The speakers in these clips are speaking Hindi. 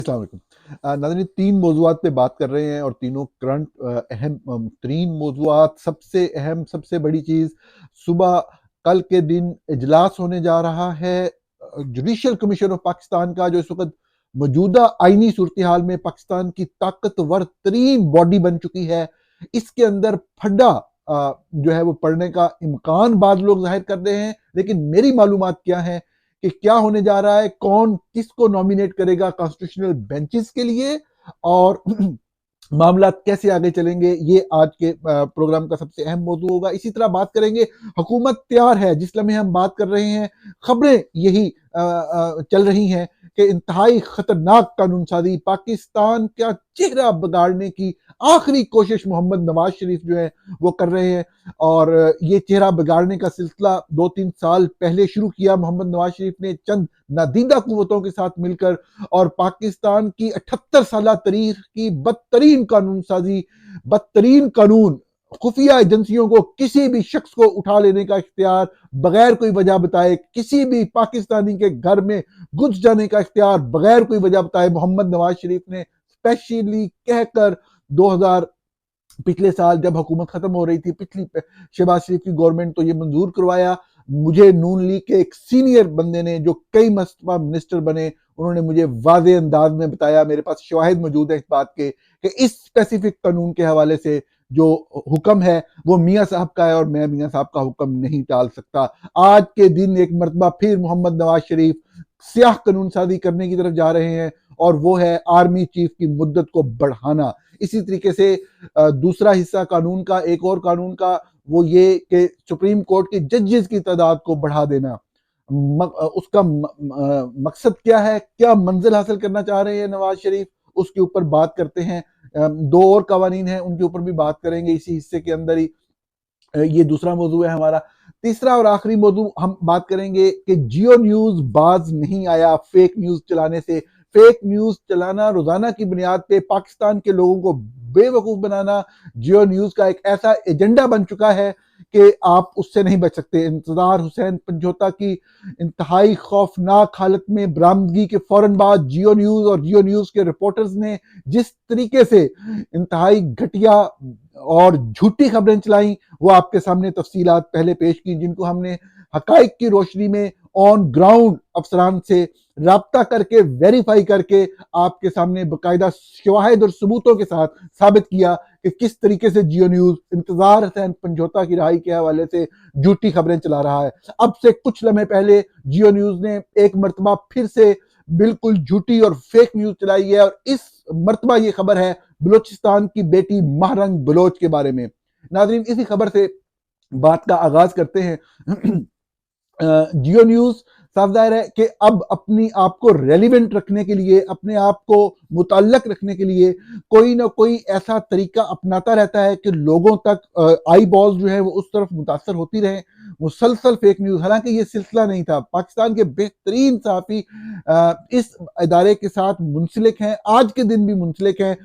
अस्सलाम वालेकुम। नाज़रीन, 3 मौज़ूआत पे बात कर रहे हैं और तीनों करंट अहम तरीन मौज़ूआत। सबसे अहम, सबसे बड़ी चीज़, सुबह कल के दिन इजलास होने जा रहा है जुडिशल कमीशन ऑफ पाकिस्तान का, जो इस वक़्त मौजूदा आईनी सूरत-ए-हाल में पाकिस्तान की ताकतवर तरीन बॉडी बन चुकी है। इसके अंदर फड्डा जो है वो पड़ने का इम्कान बाद लोग ज़ाहिर कर रहे हैं, लेकिन मेरी मालूमात क्या है कि क्या होने जा रहा है, कौन किसको नॉमिनेट करेगा कॉन्स्टिट्यूशनल बेंचेस के लिए और मामला कैसे आगे चलेंगे, ये आज के प्रोग्राम का सबसे अहम मौजू होगा। इसी तरह बात करेंगे, हुकूमत तैयार है। जिस लम्हे हम बात कर रहे हैं, खबरें यही चल रही हैं कि इंतहाई खतरनाक कानून साजी, पाकिस्तान का चेहरा बिगाड़ने की आखिरी कोशिश मोहम्मद नवाज शरीफ जो है वो कर रहे हैं। और ये चेहरा बिगाड़ने का सिलसिला 2-3 साल पहले शुरू किया मोहम्मद नवाज शरीफ ने चंद नादीदा कुव्वतों के साथ मिलकर, और पाकिस्तान की 78 साल तारीख की बदतरीन कानून साजी, बदतरीन कानून, खुफिया एजेंसियों को किसी भी शख्स को उठा लेने का इख्तियार, बगैर कोई वजह बताए किसी भी पाकिस्तानी के घर में घुस जाने का इख्तियार बगैर कोई वजह बताए मोहम्मद नवाज शरीफ ने स्पेशली कहकर 2000 पिछले साल जब हुकूमत खत्म हो रही थी, पिछली शहबाज शरीफ की गवर्नमेंट, तो ये मंजूर करवाया। मुझे नून लीग के एक सीनियर बंदे ने, जो कई मरतबा मिनिस्टर बने, उन्होंने मुझे वाज़ेह अंदाज में बताया, मेरे पास शवाहिद मौजूद है इस बात के, कि इस स्पेसिफिक कानून के हवाले से जो हुक्म है वो मियाँ साहब का है और मैं मियाँ साहब का हुक्म नहीं टाल सकता। आज के दिन एक मरतबा फिर मोहम्मद नवाज शरीफ स्याह कानून साजी करने की तरफ जा रहे हैं, और वो है आर्मी चीफ की मुद्दत को बढ़ाना। इसी तरीके से दूसरा हिस्सा कानून का, एक और कानून का, वो ये कि सुप्रीम कोर्ट के जजेस की तादाद को बढ़ा देना। उसका मकसद क्या है, क्या मंजिल हासिल करना चाह रहे हैं नवाज शरीफ, उसके ऊपर बात करते हैं। दो और कवानीन हैं, उनके ऊपर भी बात करेंगे इसी हिस्से के अंदर ही। ये दूसरा मौजू है हमारा। तीसरा और आखिरी मौजू हम बात करेंगे कि जियो न्यूज बाज नहीं आया फेक न्यूज चलाने से। फेक न्यूज चलाना, रोजाना की बुनियाद पे पाकिस्तान के लोगों को बेवकूफ बनाना, जियो न्यूज का एक ऐसा एजेंडा बन चुका है कि आप उससे नहीं बच सकते। इंतजार हुसैन पंजोता की इंतहाई खौफनाक हालत में बरामदगी के फौरन बाद जियो न्यूज और जियो न्यूज के रिपोर्टर्स ने जिस तरीके से इंतहाई घटिया और झूठी खबरें चलाई, वो आपके सामने तफसीलात पहले पेश की, जिनको हमने हकाइक की रोशनी में ऑन ग्राउंड अफसरान से राब्ता करके वेरीफाई करके आपके सामने बाकायदा शवाहिद और सबूतों के साथ साबित किया कि किस तरीके से जियो न्यूज इंतजार हुसैन पंजोता की रिहाई के हवाले से झूठी खबरें चला रहा है। अब से कुछ लम्हे पहले जियो न्यूज ने एक मरतबा फिर से बिल्कुल झूठी और फेक न्यूज चलाई है, और इस मरतबा ये खबर है बलूचिस्तान की बेटी महरंग बलोच के बारे में। नाज़रीन, इसी खबर से बात का आगाज करते हैं। जियो न्यूज साफ जाहिर है कि अब अपनी आप को रेलिवेंट रखने के लिए, अपने आप को मुतल्लक रखने के लिए कोई ना कोई ऐसा तरीका अपनाता रहता है कि लोगों तक आई बॉल्स जो है वो उस तरफ मुतासर होती रहे। मुसलसल फेक न्यूज, हालांकि ये सिलसिला नहीं था, पाकिस्तान के बेहतरीन सहाफ़ी इस इदारे के साथ मुंसलिक हैं, आज के दिन भी मुंसलिक हैं।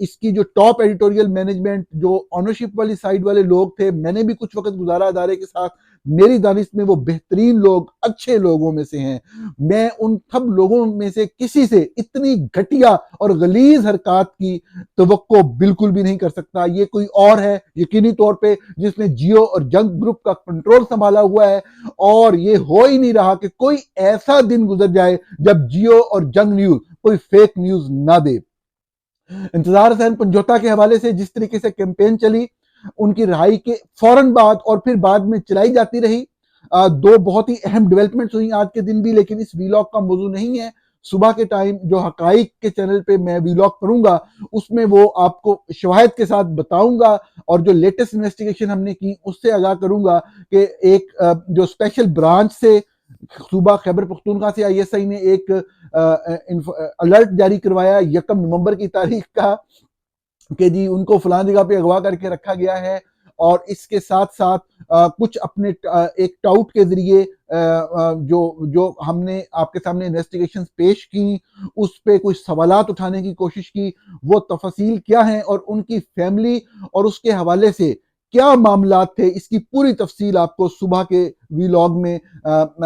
इसकी जो टॉप एडिटोरियल मैनेजमेंट, जो ऑनरशिप वाली साइड वाले लोग थे, मैंने भी कुछ वक्त गुजारा इदारे के साथ, मेरी दानिश में वो बेहतरीन लोग, अच्छे लोगों में से हैं। मैं उन सब लोगों में से किसी से इतनी घटिया और गलीज हरकत की तवक्को बिल्कुल भी नहीं कर सकता। ये कोई और है यकीनी तौर पे जिसने जियो और जंग ग्रुप का कंट्रोल संभाला हुआ है, और ये हो ही नहीं रहा कि कोई ऐसा दिन गुजर जाए जब जियो और जंग न्यूज कोई फेक न्यूज ना दे। इंतजार हुसैन पंजोता के हवाले से जिस तरीके से कैंपेन चली, उनकी रिहाई के फौरन बाद और फिर बाद में चलाई जाती रही, दो बहुत ही अहम डेवलपमेंट्स हुई आज के दिन भी, लेकिन इस वीलॉग का मौजू नहीं है। सुबह के टाइम जो हकाइक के चैनल पे मैं वीलॉग करूंगा, उसमें वो आपको शवाहिद के साथ बताऊंगा, और जो लेटेस्ट इन्वेस्टिगेशन हमने की उससे आगाह करूंगा कि एक जो स्पेशल ब्रांच से सूबा खैबर पख्तूनख्वा से आईएसआई ने एक अलर्ट जारी करवाया 1 नवंबर की तारीख का कि जी उनको फलां जगह पे अगवा करके रखा गया है, और इसके साथ साथ कुछ अपने एक टाउट के जरिए जो जो हमने आपके सामने इन्वेस्टिगेशन पेश की, उस पे कुछ सवालात उठाने की कोशिश की। वो तफसील क्या है और उनकी फैमिली और उसके हवाले से क्या मामलात थे, इसकी पूरी तफसील आपको सुबह के वीलॉग में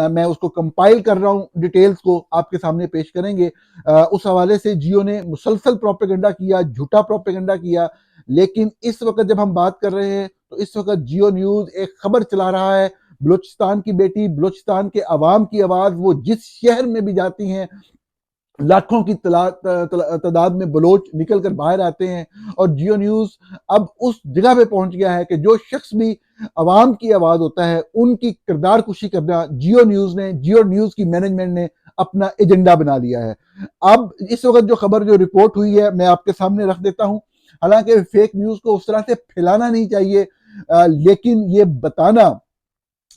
मैं उसको कंपाइल कर रहा हूँ, डिटेल्स को आपके सामने पेश करेंगे। उस हवाले से जियो ने मुसलसल प्रोपेगेंडा किया, झूठा प्रोपेगेंडा किया, लेकिन इस वक्त जब हम बात कर रहे हैं तो इस वक्त जियो न्यूज एक खबर चला रहा है, बलूचिस्तान की बेटी, बलूचिस्तान के अवाम की आवाज, वो जिस शहर में भी जाती हैं लाखों की तादाद में बलोच निकल कर बाहर आते हैं, और जियो न्यूज अब उस जगह पे पहुंच गया है कि जो शख्स भी अवाम की आवाज होता है उनकी किरदार कुशी करना जियो न्यूज की मैनेजमेंट ने अपना एजेंडा बना लिया है। अब इस वक्त जो खबर, जो रिपोर्ट हुई है, मैं आपके सामने रख देता हूं। हालांकि फेक न्यूज को उस तरह से फैलाना नहीं चाहिए, लेकिन ये बताना,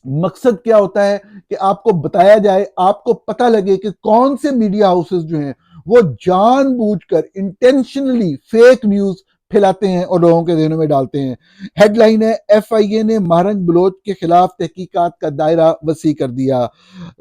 मकसद क्या होता है कि आपको बताया जाए, आपको पता लगे कि कौन से मीडिया हाउसेस जो हैं वो जानबूझकर इंटेंशनली फेक न्यूज फैलाते हैं और लोगों के ज़हनों में डालते हैं। हेडलाइन है, एफआईए ने महरंग बलोच के खिलाफ तहकीकात का दायरा वसी कर दिया।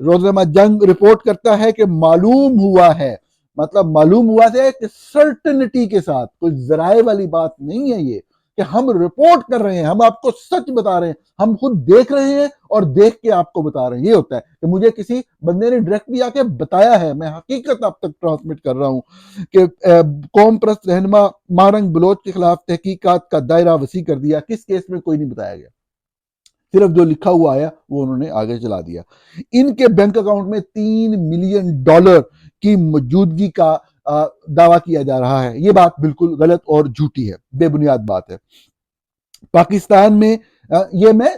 रोजनामा जंग रिपोर्ट करता है कि मालूम हुआ है, मतलब मालूम हुआ है कि सर्टनिटी के साथ, कोई जराए वाली बात नहीं है ये कि हम रिपोर्ट कर रहे हैं, हम आपको सच बता रहे हैं, हम खुद देख रहे हैं और देख के आपको बता रहे हैं। ये होता है कि मुझे किसी बंदे ने डायरेक्टली आके बताया है, मैं हकीकत आप तक ट्रांसमिट कर रहा हूं कि कौम परस्त रहनुमा महरंग बलोच के खिलाफ तहकीकात का दायरा वसी कर दिया। किस केस में कोई नहीं बताया गया, सिर्फ जो लिखा हुआ आया वो उन्होंने आगे चला दिया। इनके बैंक अकाउंट में $3 मिलियन की मौजूदगी का दावा किया जा रहा है। ये बात बिल्कुल गलत और झूठी है, बेबुनियाद बात है। पाकिस्तान में ये मैं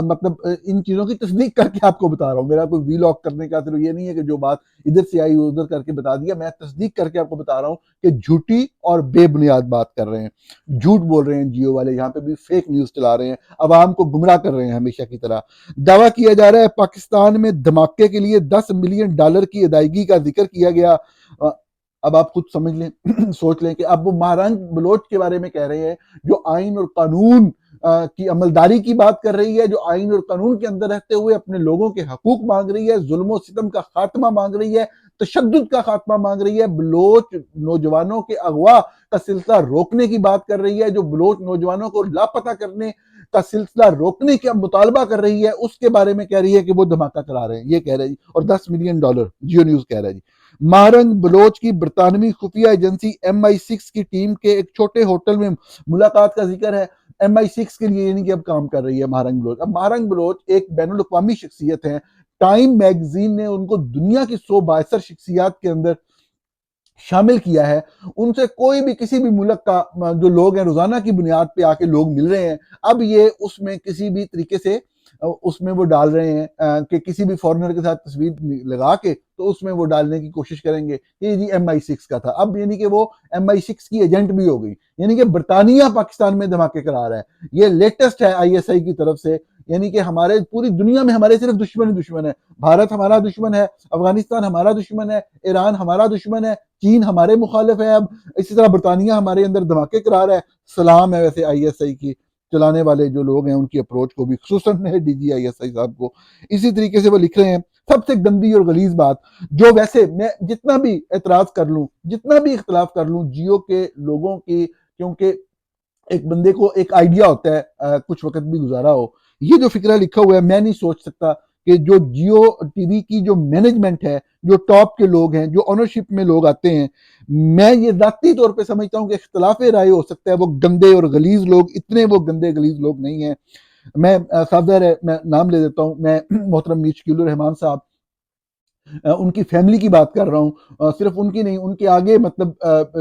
मतलब इन चीजों की तस्दीक करके आपको बता रहा हूँ, मेरा कोई वीलॉग करने का सिर्फ ये नहीं है कि जो बात इधर से आई उधर करके बता दिया, मैं तस्दीक करके आपको बता रहा हूँ कि झूठी और बेबुनियाद बात कर रहे हैं, झूठ बोल रहे हैं जियो वाले, यहाँ पे भी फेक न्यूज चला रहे हैं, अवाम को गुमराह कर रहे हैं हमेशा की तरह। दावा किया जा रहा है पाकिस्तान में धमाके के लिए $10 मिलियन की अदायगी का जिक्र किया गया। अब आप खुद समझ लें सोच लें कि अब वो महरंग बलोच के बारे में कह रहे हैं जो आइन और कानून की अमलदारी की बात कर रही है, जो आइन और कानून के अंदर रहते हुए अपने लोगों के हकूक मांग रही है, जुल्म सितम का खात्मा मांग रही है, तशद्दुद का खात्मा मांग रही है, बलोच नौजवानों के अगवा का सिलसिला रोकने की बात कर रही है, जो बलोच नौजवानों को लापता करने का सिलसिला रोकने का मुतालबा कर रही है, उसके बारे में कह रही है कि वो धमाका करा रहे हैं, ये कह रहे जी। और $10 मिलियन जियो न्यूज कह रहा है जी। महरंग बलोच की बरतानवी खुफिया एजेंसी MI6 की टीम के एक छोटे होटल में मुलाकात का जिक्र है। MI6 के लिए यानी कि अब काम कर रही है महरंग बलोच। अब महरंग बलोच एक बैनुल अक़वामी शख्सियत है, टाइम मैगजीन ने उनको दुनिया की 100 बायसर शख्सियात के अंदर शामिल किया है। उनसे कोई भी किसी भी मुल्क का जो लोग हैं रोजाना की बुनियाद पे आके लोग मिल रहे हैं। अब ये उसमें किसी भी तरीके से उसमें वो डाल रहे हैं कि किसी भी फॉरेनर के साथ तस्वीर लगा के तो उसमें वो डालने की कोशिश करेंगे ये जी MI6 का था। अब यानी कि वो MI6 की एजेंट भी हो गई, यानी कि बरतानिया पाकिस्तान में धमाके करा रहा है। ये लेटेस्ट है ISI की तरफ से, यानी कि हमारे पूरी दुनिया में हमारे सिर्फ दुश्मन ही दुश्मन है। भारत हमारा दुश्मन है, अफगानिस्तान हमारा दुश्मन है, ईरान हमारा दुश्मन है, चीन हमारे मुखालिफ है। अब इसी तरह बरतानिया हमारे अंदर धमाके करा रहा है। सलाम है वैसे ISI की चलाने वाले जो लोग हैं उनकी अप्रोच को भी, खुसूसन है DG ISI साहब को। इसी तरीके से वो लिख रहे हैं, सबसे गंदी और गलीज बात, जो वैसे मैं जितना भी एतराज कर लूं, जितना भी इख्तलाफ कर लूं जियो के लोगों की, क्योंकि एक बंदे को एक आइडिया होता है कुछ वक्त भी गुजारा हो, ये जो फिक्रा लिखा हुआ है मैं नहीं सोच सकता कि जो जियो टीवी की जो मैनेजमेंट है, जो टॉप के लोग हैं, जो ऑनरशिप में लोग आते हैं, मैं ये जाती तौर पे समझता हूँ कि इख्तलाफ राय हो सकता है, वो गंदे और गलीज लोग, इतने वो गंदे गलीज लोग नहीं है। मैं साफ ज़ाहिर है मैं नाम ले देता हूँ, मैं मोहतरम मीर शकीलुर रहमान साहब, उनकी फैमिली की बात कर रहा हूँ, सिर्फ उनकी नहीं, उनके आगे मतलब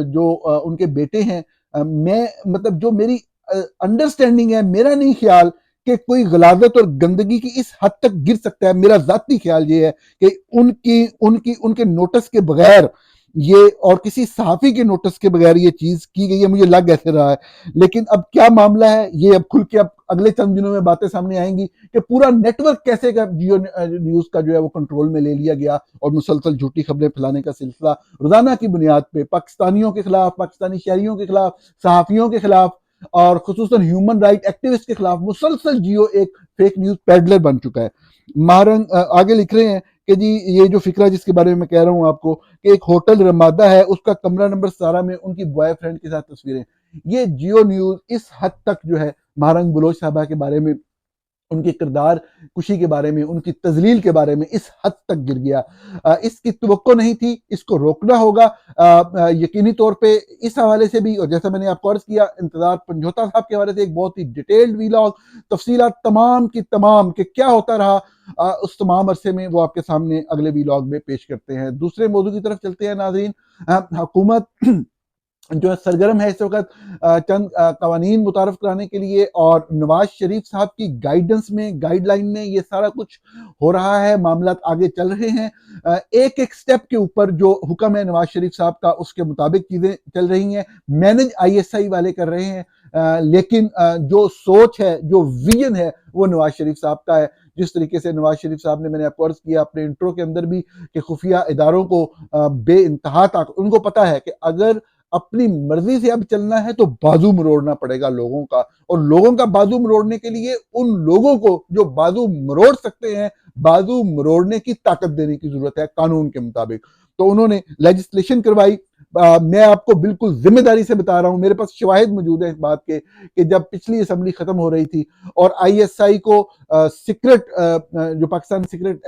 जो उनके बेटे हैं, मैं मतलब जो मेरी अंडरस्टैंडिंग है, मेरा नहीं ख्याल कि कोई गलाजत और गंदगी की इस हद तक गिर सकता है। मेरा जाती ख्याल ये है कि उनकी उनकी उनके नोटिस के बगैर ये, और किसी सहाफ़ी के नोटिस के बगैर ये चीज़ की गई है, मुझे लग ऐसे रहा है। लेकिन अब क्या मामला है ये अब खुल के अब अगले चंद दिनों में बातें सामने आएंगी कि पूरा नेटवर्क कैसे का जियो न्यूज़ का जो है वो कंट्रोल में ले लिया गया और मुसलसल झूठी खबरें फैलाने का सिलसिला रोजाना की बुनियाद पे पाकिस्तानियों के खिलाफ, पाकिस्तानी शहरियों के खिलाफ, सहाफ़ियों के खिलाफ और खुसूसन ह्यूमन राइट एक्टिविस्ट के खिलाफ मुसलसल जियो एक फेक न्यूज़ पेडलर बन चुका है। मारंग आगे लिख रहे हैं कि जी ये जो फिक्रा जिसके बारे में मैं कह रहा हूँ आपको कि एक होटल रमादा है, उसका कमरा नंबर 17 में उनकी बॉयफ्रेंड के साथ तस्वीरें, ये जियो न्यूज इस हद तक जो है महारंग बलोच साहबा के बारे में, उनके किरदार कुशी के बारे में, उनकी तजलील के बारे में इस हद तक गिर गया। इसकी तवक्को नहीं थी, इसको रोकना होगा। यकीनी तौर पे इस हवाले से भी, और जैसा मैंने आपको अर्ज किया, इंतजार पंजोता साहब के हवाले से एक बहुत ही डिटेल्ड वीलॉग, तफसीलात तमाम की तमाम कि क्या होता रहा उस तमाम अरसे में, वो आपके सामने अगले वीलॉग में पेश करते हैं। दूसरे मौजू की तरफ चलते हैं नाज़रीन। हुकूमत जो है सरगर्म है इस वक्त चंद कवानीन मुतारफ कराने के लिए, और नवाज शरीफ साहब की गाइडेंस में, गाइडलाइन में ये सारा कुछ हो रहा है, मामला आगे चल रहे हैं। एक एक स्टेप के ऊपर जो हुक्म है नवाज शरीफ साहब का, उसके मुताबिक चीजें चल रही हैं। मैनेज ISI वाले कर रहे हैं, लेकिन जो सोच है, जो विजन है, वो नवाज शरीफ साहब का है। जिस तरीके से नवाज शरीफ साहब ने, मैंने आपको अर्ज किया अपने इंट्रो के अंदर भी, कि खुफिया इदारों को बे इंतहा तक उनको पता है कि अगर अपनी मर्जी से अब चलना है तो बाजू मरोड़ना पड़ेगा लोगों का, और लोगों का बाजू मरोड़ने के लिए उन लोगों को जो बाजू मरोड़ सकते हैं, बाजू मरोड़ने की ताकत देने की जरूरत है कानून के मुताबिक। तो उन्होंने लेजिस्लेशन करवाई। मैं आपको बिल्कुल जिम्मेदारी से बता रहा हूं, मेरे पास शवाहिद मौजूद है इस बात के, कि जब पिछली असेंबली खत्म हो रही थी और ISI को सीक्रेट, जो पाकिस्तान सीक्रेट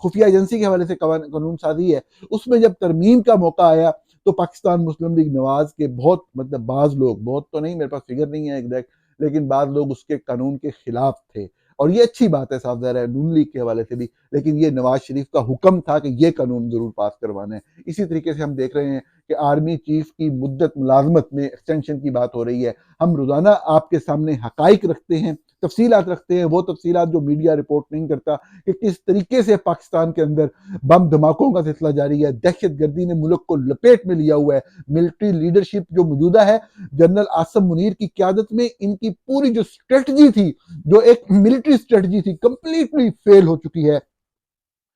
खुफिया एजेंसी के हवाले से कानून साजी है, उसमें जब तरमीम का मौका आया, तो पाकिस्तान मुस्लिम लीग नवाज के बहुत, मतलब बाज लोग, बहुत तो नहीं, मेरे पास फिगर नहीं है एग्जैक्ट, लेकिन बाज लोग उसके कानून के खिलाफ थे। और ये अच्छी बात है, साफ ज़ाहिर है नून लीग के हवाले से भी, लेकिन ये नवाज शरीफ का हुक्म था कि ये कानून जरूर पास करवाना है। इसी तरीके से हम देख रहे हैं कि आर्मी चीफ की मुद्दत मुलाजमत में एक्सटेंशन की बात हो रही है। हम रोजाना आपके सामने हकाइक रखते हैं, तफसीलात रखते हैं, वो तफसीलात जो मीडिया रिपोर्ट नहीं करता, कि किस तरीके से पाकिस्तान के अंदर बम धमाकों का सिलसिला जारी है, दहशत गर्दी ने मुल्क को लपेट में लिया हुआ है। मिलिट्री लीडरशिप जो मौजूदा है, जनरल आसम मुनीर की क्यादत में, इनकी पूरी जो स्ट्रेटजी थी, जो एक मिलिट्री स्ट्रेटजी थी, कंप्लीटली फेल हो चुकी है।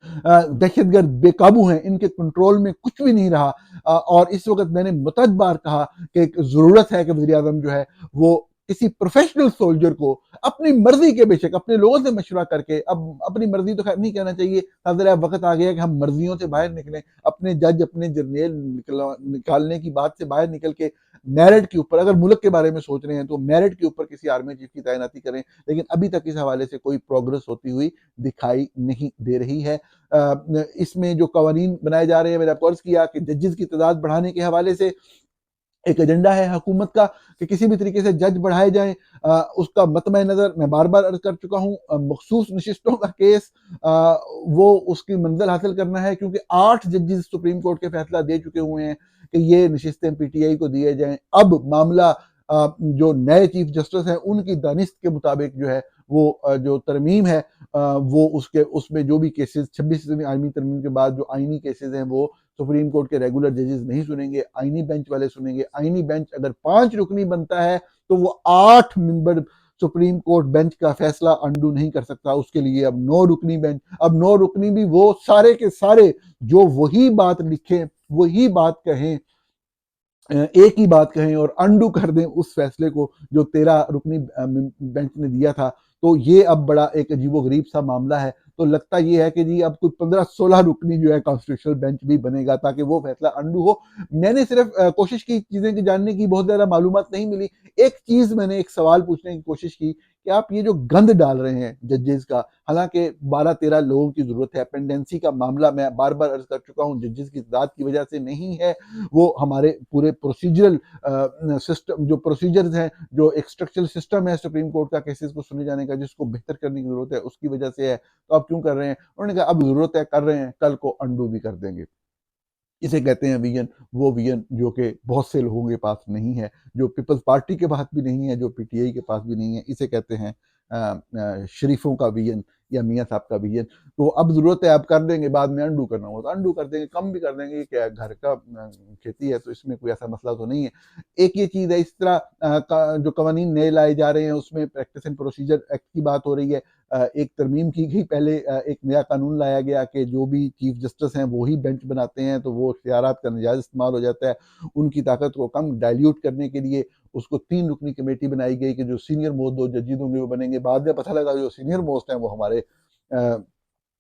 दहशतगर्द बेकाबू हैं, इनके कंट्रोल में कुछ भी नहीं रहा। और इस वक्त मैंने मुतअद्दिद बार कहा कि एक जरूरत है कि वज़ीर आज़म जो है वो किसी प्रोफेशनल सोल्जर को अपनी मर्जी के, बेशक अपने लोगों से मशवरा करके, अब अपनी मर्जी तो खैर नहीं कहना चाहिए, अब वक्त आ गया कि हम मर्जियों से बाहर निकलें, अपने जज, अपने जर्नेल निकालने की बात से बाहर निकल के मेरिट के ऊपर, अगर मुल्क के बारे में सोच रहे हैं तो मेरिट के ऊपर किसी आर्मी चीफ की तैनाती करें। लेकिन अभी तक इस हवाले से कोई प्रोग्रेस होती हुई दिखाई नहीं दे रही है। इसमें जो कवानीन बनाए जा रहे हैं, मैंने आपको अर्ज किया कि जजेस की तादाद बढ़ाने के हवाले से एक एजेंडा है हुकूमत का, कि किसी भी तरीके से जज बढ़ाए जाएं। उसका मतमे नज़र मैं बार बार अर्ज कर चुका हूँ, मखसूस नशिस्तों का केस, वो उसकी मंजिल हासिल करना है, क्योंकि 8 जजेस सुप्रीम कोर्ट के फैसला दे चुके हुए हैं कि ये नशिस्तें PTI को दिए जाएं। अब मामला जो नए चीफ जस्टिस हैं उनकी दानिस्त के मुताबिक जो है वो जो तरमीम है, वो उसके उसमें जो भी केसेस 26वीं आर्मी तरमीम के बाद जो आईनी केसेस हैं, वो सुप्रीम कोर्ट के रेगुलर जजेस नहीं सुनेंगे, आईनी बेंच वाले सुनेंगे। आईनी बेंच अगर 5 रुकनी बनता है तो वो 8 मेंबर सुप्रीम कोर्ट बेंच का फैसला अंडू नहीं कर सकता। उसके लिए अब 9 रुकनी बेंच, अब 9 रुकनी भी वो सारे के सारे जो वही बात लिखें, वही बात कहें, एक ही बात कहें और अंडू कर दें उस फैसले को जो 13 रुकनी बेंच ने दिया था। तो ये अब बड़ा एक अजीबोगरीब सा मामला है। तो लगता ये है कि जी अब कोई 15-16 रुकनी जो है कॉन्स्टिट्यूशनल बेंच भी बनेगा ताकि वो फैसला अंडू हो। मैंने सिर्फ कोशिश की चीजें की जानने की, बहुत ज्यादा मालूमात नहीं मिली। एक चीज मैंने एक सवाल पूछने की कोशिश की कि आप ये जो गंद डाल रहे हैं जजेस का, हालांकि 12-13 लोगों की जरूरत है, पेंडेंसी का मामला मैं बार बार अर्ज कर चुका हूँ, जजेस की तादाद की वजह से नहीं है, वो हमारे पूरे प्रोसीजरल सिस्टम, जो प्रोसीजर्स हैं, जो एक स्ट्रक्चरल सिस्टम है सुप्रीम कोर्ट का केसेस को सुने जाने का, जिसको बेहतर करने की जरूरत है, उसकी वजह से है। तो आप क्यों कर रहे हैं? उन्होंने कहा अब जरूरत है, कर रहे हैं, कल को अंडू भी कर देंगे। इसे कहते हैं विजन, वो विजन जो कि बहुत से लोगों के पास नहीं है, जो पीपल्स पार्टी के पास भी नहीं है, जो PTI के पास भी नहीं है। इसे कहते हैं शरीफों का विजन या मियाँ साहब का विजन। तो अब जरूरत है, आप कर देंगे, बाद में अंडू करना हो तो अंडू कर देंगे, कम भी कर देंगे। ये क्या घर का खेती है, तो इसमें कोई ऐसा मसला तो नहीं है। एक ये चीज़ है, इस तरह जो कवानीन नए लाए जा रहे हैं उसमें प्रैक्टिस एंड प्रोसीजर एक्ट की बात हो रही है। एक तरमीम की गई, पहले एक नया कानून लाया गया कि जो भी चीफ जस्टिस हैं वो ही बेंच बनाते हैं, तो वो इख्तियारात का नजायज़ इस्तेमाल हो जाता है। उनकी ताकत को कम डाइल्यूट करने के लिए उसको 3 रुकनी कमेटी बनाई गई कि जो सीनियर मोस्ट 2 जजेस होंगे वो बनेंगे। बाद में पता लगा जो सीनियर मोस्ट हैं वो हमारे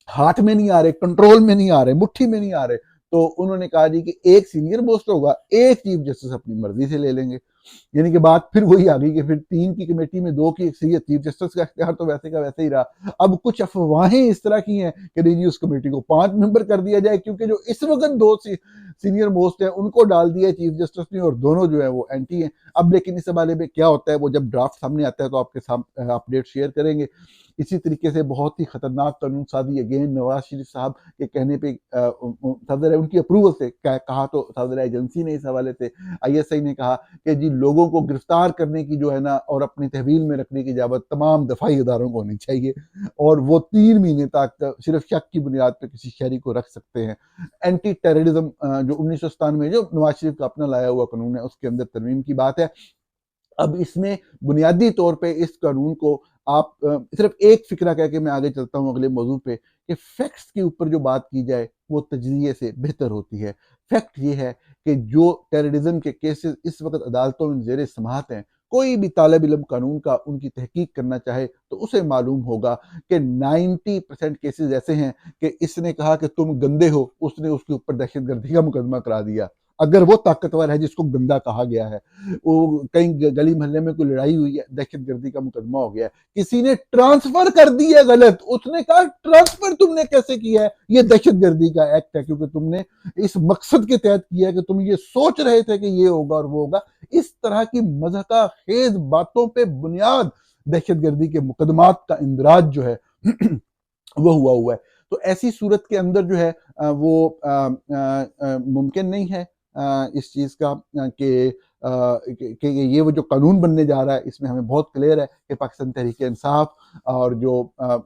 हाथ में नहीं आ रहे, कंट्रोल में नहीं आ रहे, मुट्ठी में नहीं आ रहे। तो उन्होंने कहा जी कि एक सीनियर मोस्ट होगा, एक चीफ जस्टिस अपनी मर्जी से ले लेंगे। यानी कि बात फिर वही आ गई कि फिर 3 की कमेटी में 2 की अक्सरियत, चीफ जस्टिस का इख्तियार तो वैसे का वैसे ही रहा। अब कुछ अफवाहें इस तरह की हैं कि नहीं जी उस कमेटी को 5 मेंबर कर दिया जाए, क्योंकि जो इस वक्त 2 सीनियर मोस्ट हैं उनको डाल दिया है चीफ जस्टिस ने, और दोनों जो है वो एंटी हैं। अब लेकिन इस हवाले में क्या होता है वो जब ड्राफ्ट सामने आता है तो आपके साथ अपडेट शेयर करेंगे। इसी तरीके से बहुत ही खतरनाक कानून साजी अगेन नवाज शरीफ साहब के कहने पे सदर उनकी अप्रूवल से कहा तो सदर एजेंसी ने इस हवाले से ISI ने कहा कि जी लोगों को गिरफ्तार करने की जो है ना और अपनी तहवील में रखने की इजाज़त तमाम दफाई इदारों को होनी चाहिए, और वो 3 महीने तक सिर्फ शक की बुनियाद पर किसी शहरी को रख सकते हैं। एंटी टेररिज्म जो 1997 जो नवाज शरीफ का अपना लाया हुआ कानून है उसके अंदर तरमीम की बात है। अब इसमें बुनियादी तौर पे इस कानून को आप सिर्फ एक फिक्रा कह के मैं आगे चलता हूँ अगले मौजू पे कि फैक्ट्स के ऊपर जो बात की जाए वो तजज़िये से बेहतर होती है। फैक्ट ये है कि जो टेररिज्म के केसेस इस वक्त अदालतों में ज़ेर समाअत हैं, कोई भी तालिब इल्म कानून का उनकी तहकीक करना चाहे तो उसे मालूम होगा कि 90% केसेस ऐसे हैं कि इसने कहा कि तुम गंदे हो, उसने उसके ऊपर दहशतगर्दी का मुकदमा करा दिया। अगर वो ताकतवर है जिसको गंदा कहा गया है, वो कहीं गली मोहल्ले में कोई लड़ाई हुई है, दहशतगर्दी का मुकदमा हो गया है, किसी ने ट्रांसफर कर दी है गलत, उसने कहा ट्रांसफर तुमने कैसे किया है, ये दहशतगर्दी का एक्ट है क्योंकि तुमने इस मकसद के तहत किया है कि तुम ये सोच रहे थे कि ये होगा और वो होगा। इस तरह की मज़हका खेज बातों पे बुनियाद दहशतगर्दी के मुकदमात का इंदराज जो है वो हुआ है। तो ऐसी सूरत के अंदर जो है वो मुमकिन नहीं है इस चीज़ का कि ये वो जो कानून बनने जा रहा है इसमें हमें बहुत क्लियर है कि पाकिस्तान तहरीक इंसाफ और जो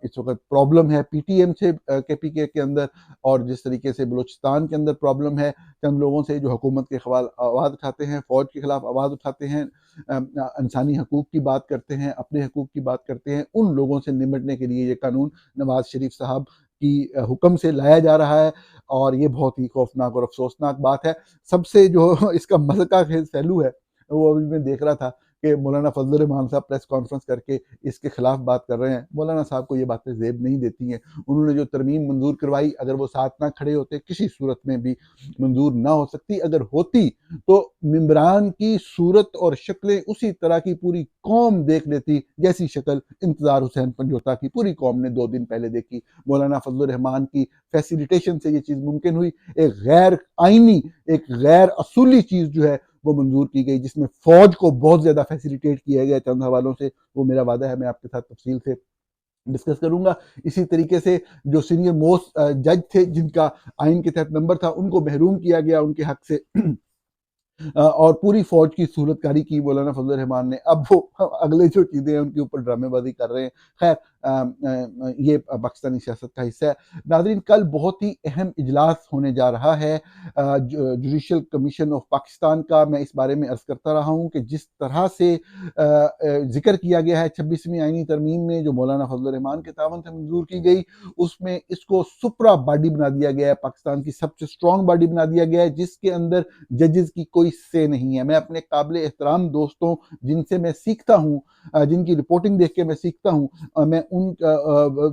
इस वक्त प्रॉब्लम है PTM से KPK के अंदर, और जिस तरीके से बलूचिस्तान के अंदर प्रॉब्लम है चंद लोगों से जो हुकूमत के खिलाफ आवाज़ उठाते हैं, फ़ौज के खिलाफ आवाज़ उठाते हैं, इंसानी हकूक़ की बात करते हैं, अपने हकूक़ की बात करते हैं, उन लोगों से निपटने के लिए ये कानून नवाज शरीफ साहब की हुक्म से लाया जा रहा है, और ये बहुत ही खौफनाक और अफसोसनाक बात है। सबसे जो इसका मज़े खेज पहलू है वो अभी मैं देख रहा था कि मौलाना फजल रहमान साहब प्रेस कॉन्फ्रेंस करके इसके खिलाफ बात कर रहे हैं। मौलाना साहब को ये बातें ज़ेब नहीं देती हैं। उन्होंने जो तरमीम मंजूर करवाई, अगर वो साथ ना खड़े होते किसी सूरत में भी मंजूर ना हो सकती, अगर होती तो मेंबरान की सूरत और शक्लें उसी तरह की पूरी कौम देख लेती जैसी शक्ल इंतज़ार हुसैन पंजोता की पूरी कौम ने 2 दिन पहले देखी। मौलाना फजल रहमान की फैसिलिटेशन से ये चीज़ मुमकिन हुई। एक गैर आइनी, एक गैर असूली चीज़ जो है वो मंजूर की गई, जिसमें फ़ौज को बहुत ज़्यादा फैसिलिटेट किया गया चंद हवालों से। वो मेरा वादा है मैं आपके साथ तफसील से डिस्कस करूंगा। इसी तरीके से जो सीनियर मोस्ट जज थे जिनका आइन के तहत नंबर था उनको महरूम किया गया उनके हक से और पूरी फौज की सूरतकारी की मौलाना फजल रहमान ने। अब वो अगले जो चीज़ें हैं उनके ऊपर ड्रामेबाजी कर रहे हैं। खैर ये पाकिस्तानी सियासत का हिस्सा है। नाज़रीन, कल बहुत ही अहम इजलास होने जा रहा है जुडिशल कमीशन ऑफ पाकिस्तान का। मैं इस बारे में अर्ज़ करता रहा हूँ कि जिस तरह से जिक्र किया गया है 26वीं आइनी तरमीम में जो मौलाना फजल रहमान के तावन से मंजूर की गई, उसमें इसको सुपरा बॉडी बना दिया गया है, पाकिस्तान की सबसे स्ट्रॉन्ग बॉडी बना दिया गया है जिसके अंदर जजेस की कोई से नहीं है। मैं अपने काबिल एहतराम दोस्तों जिनसे मैं सीखता हूँ, जिनकी रिपोर्टिंग देख के मैं सीखता हूँ, मैं उन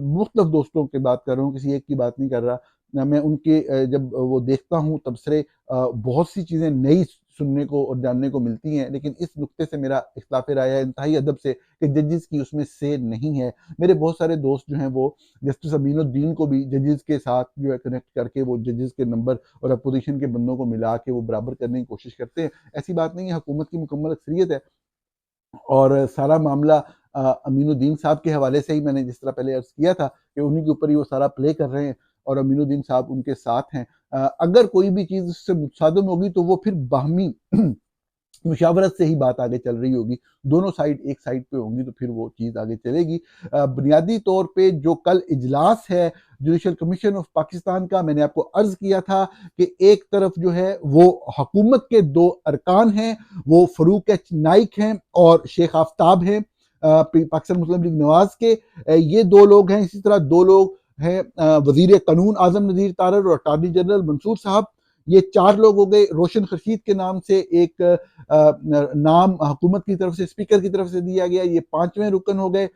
मुख्तलिफ दोस्तों की बात कर रहा हूँ, किसी एक की बात नहीं कर रहा। मैं उनके जब वो देखता हूँ तबसरे बहुत सी चीज़ें नई सुनने को और जानने को मिलती हैं, लेकिन इस नुक्ते से मेरा इख्तिलाफ राय है इंतहाई अदब से कि जजेस की उसमें से नहीं है। मेरे बहुत सारे दोस्त जो हैं वो जस्टिस अमीनुद्दीन को भी जजेस के साथ जो है कनेक्ट करके वो जजेस के नंबर और अपोजिशन के बंदों को मिला के वो बराबर करने की कोशिश करते हैं। ऐसी बात नहीं है, हुकूमत की मुकम्मल अक्सरियत है और सारा मामला अमीनुद्दीन साहब के हवाले से ही मैंने जिस तरह पहले अर्ज़ किया था कि उन्हीं के ऊपर ही वो सारा प्ले कर रहे हैं और अमीनुद्दीन साहब उनके साथ हैं। अगर कोई भी चीज़ उससे मुतसादम होगी तो वो फिर बाहमी मुशावरत से ही बात आगे चल रही होगी। दोनों साइड एक साइड पे होंगी तो फिर वो चीज़ आगे चलेगी। बुनियादी तौर पे जो कल इजलास है जुडिशल कमीशन ऑफ पाकिस्तान का, मैंने आपको अर्ज़ किया था कि एक तरफ जो है वो हुकूमत के 2 अरकान हैं, वो फ़रूक एच नाइक हैं और शेख आफ्ताब हैं पाकिस्तान मुस्लिम लीग नवाज़ के। ये 2 लोग हैं। इसी तरह 2 लोग हैं वज़ीर कानून आज़म नज़ीर तारर और अटॉर्नी जनरल मंसूर साहब। ये 4 लोग हो गए। रोशन खर्शीद के नाम से एक नाम हुकूमत की तरफ से स्पीकर की तरफ से दिया गया, ये 5वें रुकन हो गए।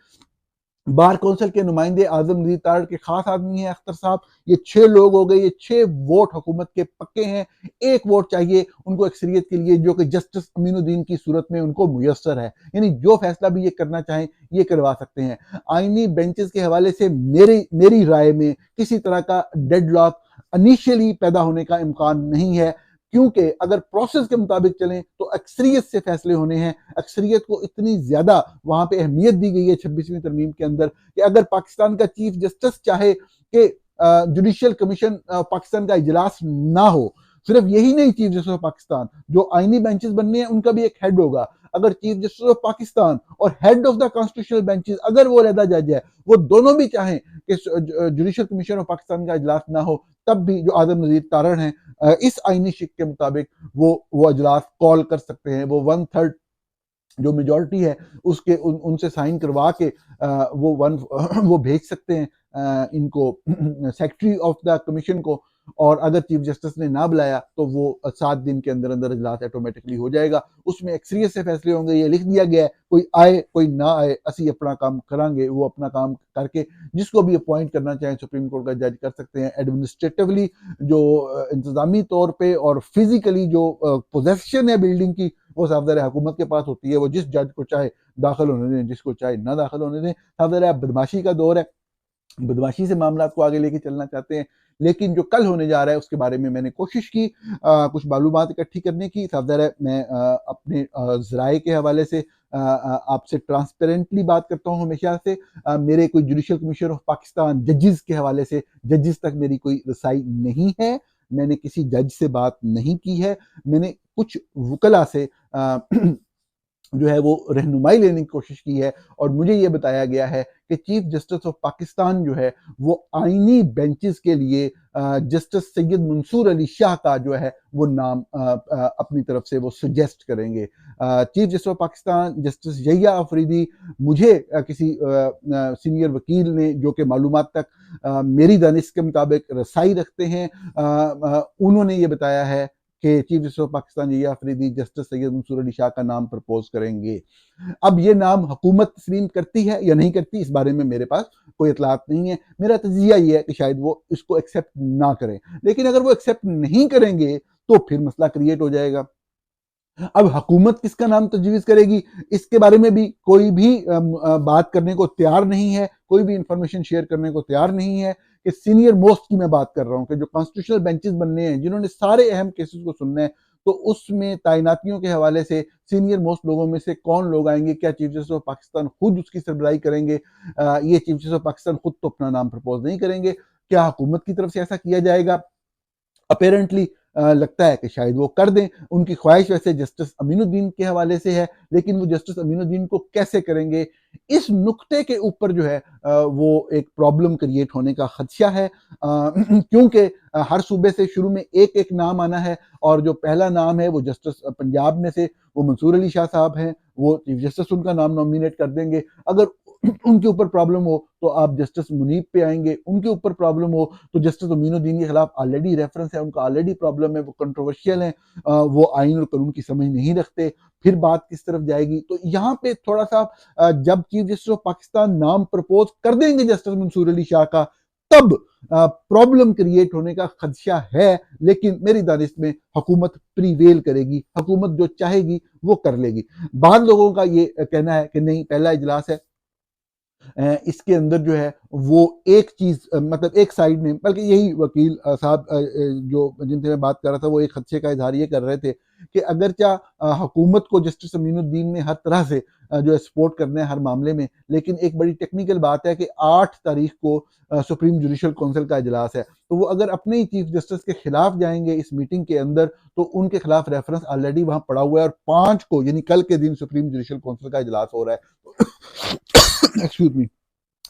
बार कौंसिल के नुमाइंदे आजम नज़ीर तारड़ के खास आदमी हैं अख्तर साहब। ये 6 लोग हो गए, ये 6 वोट हुकूमत के पक्के हैं। 1 वोट चाहिए उनको अक्सरियत के लिए, जो कि जस्टिस अमीनुद्दीन की सूरत में उनको मुयस्सर है। यानी जो फैसला भी ये करना चाहें ये करवा सकते हैं। आईनी बेंचेस के हवाले से मेरी राय में किसी तरह का डेडलॉक इनिशियली पैदा होने का इम्कान नहीं है, क्योंकि अगर प्रोसेस के मुताबिक चलें तो अक्सरियत से फैसले होने हैं। अक्सरियत को इतनी ज़्यादा वहाँ पे अहमियत दी गई है 26वीं तरमीम के अंदर कि अगर पाकिस्तान का चीफ जस्टिस चाहे कि जुडिशियल कमीशन पाकिस्तान का इजलास ना हो, सिर्फ यही नहीं, चीफ जस्टिस ऑफ पाकिस्तान जो आईनी बेंचेस बनने हैं उनका भी एक हेड होगा। अगर चीफ जस्टिस ऑफ पाकिस्तान और head of the constitutional benches अगर वो अलहदा जज है, वो दोनों भी चाहें कि जुडिशियल कमीशन ऑफ पाकिस्तान का इजलास ना हो, तब भी जो आजम नज़ीर तारड़ हैं इस आईनी शिक के मुताबिक वो अजलास कॉल कर सकते हैं। वो 1/3 जो मेजॉरिटी है उसके उनसे साइन करवा के वो वन वो भेज सकते हैं इनको सेक्रेटरी ऑफ द कमीशन को। और अगर चीफ जस्टिस ने ना बुलाया तो वो 7 दिन के अंदर अंदर इजलास ऑटोमेटिकली हो जाएगा। उसमें अक्सरियत से फैसले होंगे, ये लिख दिया गया है, कोई आए कोई ना आए, असी अपना काम करांगे। वो अपना काम करके जिसको भी अपॉइंट करना चाहें सुप्रीम कोर्ट का जज कर सकते हैं। एडमिनिस्ट्रेटिवली जो इंतजामी तौर पर और फिजिकली जो पोजेशन है बिल्डिंग की, वो साफ ज़ाहिर है हुकूमत के पास होती है। वो जिस जज को चाहे दाखिल होने दें, जिसको चाहे ना दाखिल होने दें। साफ ज़ाहिर है बदमाशी का दौर है, बदमाशी से मामला को आगे लेके चलना चाहते हैं। लेकिन जो कल होने जा रहा है उसके बारे में मैंने कोशिश की कुछ मालूमात इकट्ठी करने की। साफ ज़ाहिर है मैं अपने ज़राए के हवाले से आपसे ट्रांसपेरेंटली बात करता हूँ हमेशा से। मेरे कोई जुडिशियल कमीशन ऑफ पाकिस्तान जजेस के हवाले से जजेस तक मेरी कोई रसाई नहीं है। मैंने किसी जज से बात नहीं की है। मैंने कुछ वकला से जो है वो रहनुमाई लेने की कोशिश की है और मुझे ये बताया गया है कि चीफ जस्टिस ऑफ पाकिस्तान जो है वो आईनी बेंचेस के लिए जस्टिस सैयद मंसूर अली शाह का जो है वो नाम अपनी तरफ से वो सजेस्ट करेंगे। Chief justice of Pakistan justice Yahya Afridi मुझे किसी सीनियर वकील ने, जो कि मालूमात तक मेरी दानिश के मुताबिक रसाई रखते हैं, उन्होंने ये बताया है कि chief justice of Pakistan Yahya Afridi justice Syed Mansoor Ali Shah का नाम प्रपोज करेंगे। अब ये नाम हुकूमत तस्लीम करती है या नहीं करती, इस बारे में मेरे पास कोई इतलात नहीं है। मेरा तजिया ये है कि शायद वो इसको एक्सेप्ट ना करें, लेकिन अगर वो एक्सेप्ट नहीं करेंगे तो फिर मसला क्रिएट हो जाएगा। अब हुकूमत किसका नाम तजवीज़ करेगी, इसके बारे में भी कोई भी बात करने को तैयार नहीं है, कोई भी इंफॉर्मेशन शेयर करने को तैयार नहीं है। कि सीनियर मोस्ट की मैं बात कर रहा हूँ कि जो कॉन्स्टिट्यूशनल बेंचेस बनने हैं, जिन्होंने सारे अहम केसेस को सुनना है, तो उसमें तैनातियों के हवाले से सीनियर मोस्ट लोगों में से कौन लोग आएंगे? क्या चीफ जस्टिस ऑफ पाकिस्तान खुद उसकी सरबराही करेंगे? ये चीफ जस्टिस ऑफ पाकिस्तान खुद तो अपना नाम प्रपोज नहीं करेंगे। क्या हुकूमत की तरफ से ऐसा किया जाएगा? अपेरेंटली लगता है कि शायद वो कर दें। उनकी ख्वाहिश वैसे जस्टिस अमीनुद्दीन के हवाले से है, लेकिन वो जस्टिस अमीनुद्दीन को कैसे करेंगे, इस नुक्ते के ऊपर जो है वो एक प्रॉब्लम क्रिएट होने का खदशा है। क्योंकि हर सूबे से शुरू में एक एक नाम आना है और जो पहला नाम है वो जस्टिस पंजाब में से वो मंसूर अली शाह साहब हैं, वो चीफ जस्टिस उनका नाम नॉमिनेट कर देंगे। अगर उनके ऊपर प्रॉब्लम हो तो आप जस्टिस मुनीब पे आएंगे, उनके ऊपर प्रॉब्लम हो तो जस्टिस अमीनुद्दीन के खिलाफ ऑलरेडी रेफरेंस है, उनका ऑलरेडी प्रॉब्लम है, वो कंट्रोवर्शियल हैं, वो आइन और कानून की समझ नहीं रखते। फिर बात किस तरफ जाएगी? तो यहाँ पे थोड़ा सा जब चीफ जस्टिस ऑफ पाकिस्तान नाम प्रपोज कर देंगे जस्टिस मंसूर अली शाह का, तब प्रॉब्लम क्रिएट होने का खदशा है। लेकिन मेरी दानिश में हुकूमत प्रीवेल करेगी, हुकूमत जो चाहेगी वो कर लेगी। बाद लोगों का ये कहना है कि नहीं, पहला इजलास है, इसके अंदर जो है वो एक चीज मतलब एक साइड ने, बल्कि यही वकील साहब जो जिनसे मैं बात कर रहा था, वो एक खदशे का इजहार ये कर रहे थे कि अगरचा हुकूमत को जस्टिस अमीनुद्दीन ने हर तरह से जो है सपोर्ट करना है हर मामले में, लेकिन एक बड़ी टेक्निकल बात है कि 8 तारीख को सुप्रीम जुडिशल काउंसिल का इजलास है। तो वो अगर अपने ही चीफ जस्टिस के खिलाफ जाएंगे इस मीटिंग के अंदर, तो उनके खिलाफ रेफरेंस ऑलरेडी वहां पड़ा हुआ है और 5 को यानी कल के दिन सुप्रीम जुडिशल काउंसिल का इजलास हो रहा है। Excuse me.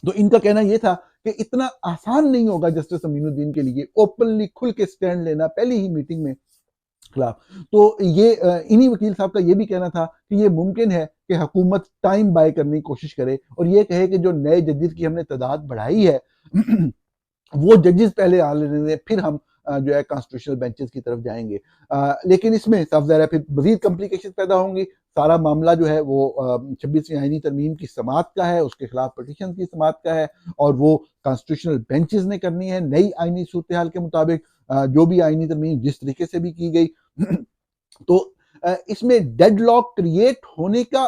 तो इनका कहना यह था कि इतना आसान नहीं होगा जस्टिस अमीनुद्दीन के लिए ओपनली खुल के स्टैंड लेना पहली ही मीटिंग में खिलाफ। तो ये इन्हीं वकील साहब का ये भी कहना था कि ये मुमकिन है कि हुकूमत टाइम बाय करने की कोशिश करे और ये कहे कि जो नए जजेस की हमने तादाद बढ़ाई है वो जजेस पहले आ लेने दें, फिर हम जो है कॉन्स्टिट्यूशनल बेंचेस की तरफ जाएंगे। लेकिन इसमें साफ ज़ाहिर है फिर मजीद कॉम्प्लिकेशन पैदा होंगी। सारा मामला जो है वो 26वीं आईनी तरमीम की समाअत का है, उसके खिलाफ पिटीशन की समाअत का है और वो कॉन्स्टिट्यूशनल बेंचेस ने करनी है नई आईनी सूरत हाल के मुताबिक। जो भी आईनी तरमीम जिस तरीके से भी की गई तो इसमें डेडलॉक क्रिएट होने का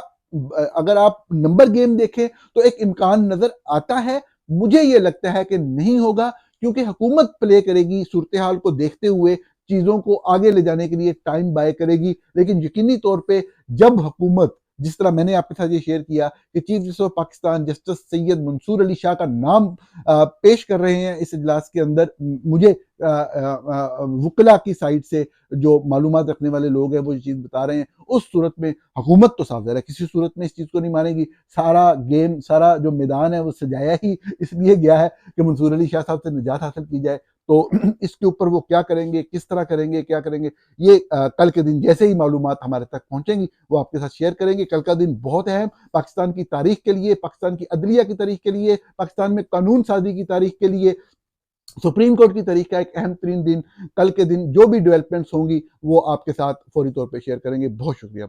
अगर आप नंबर गेम देखें तो एक इम्कान नजर आता है। मुझे ये लगता है कि नहीं होगा, क्योंकि हुकूमत प्ले करेगी सूरत हाल को देखते हुए, चीज़ों को आगे ले जाने के लिए टाइम बाय करेगी। लेकिन यकीनी तौर पे जब हुकूमत, जिस तरह मैंने आपके साथ ये शेयर किया कि chief justice of Pakistan justice Syed Mansoor Ali Shah का नाम पेश कर रहे हैं इस इजलास के अंदर, मुझे वकला की साइड से जो मालूमात रखने वाले लोग हैं वो ये चीज़ बता रहे हैं, उस सूरत में हुकूमत तो साफ ज़ाहिर है किसी सूरत में इस चीज़ को नहीं मानेगी। सारा गेम, सारा जो मैदान है वो सजाया ही इसलिए गया है कि मंसूर अली शाह साहब से निजात हासिल की जाए। तो इसके ऊपर वो क्या करेंगे, किस तरह करेंगे, क्या करेंगे, ये कल के दिन जैसे ही मालूमात हमारे तक पहुंचेंगी वो आपके साथ शेयर करेंगे। कल का दिन बहुत अहम पाकिस्तान की तारीख के लिए, पाकिस्तान की अदलिया की तारीख के लिए, पाकिस्तान में कानून साजी की तारीख के लिए, सुप्रीम कोर्ट की तारीख का एक अहम तरीन दिन। कल के दिन जो भी डेवलपमेंट्स होंगी वो आपके साथ फौरी तौर पर शेयर करेंगे। बहुत शुक्रिया।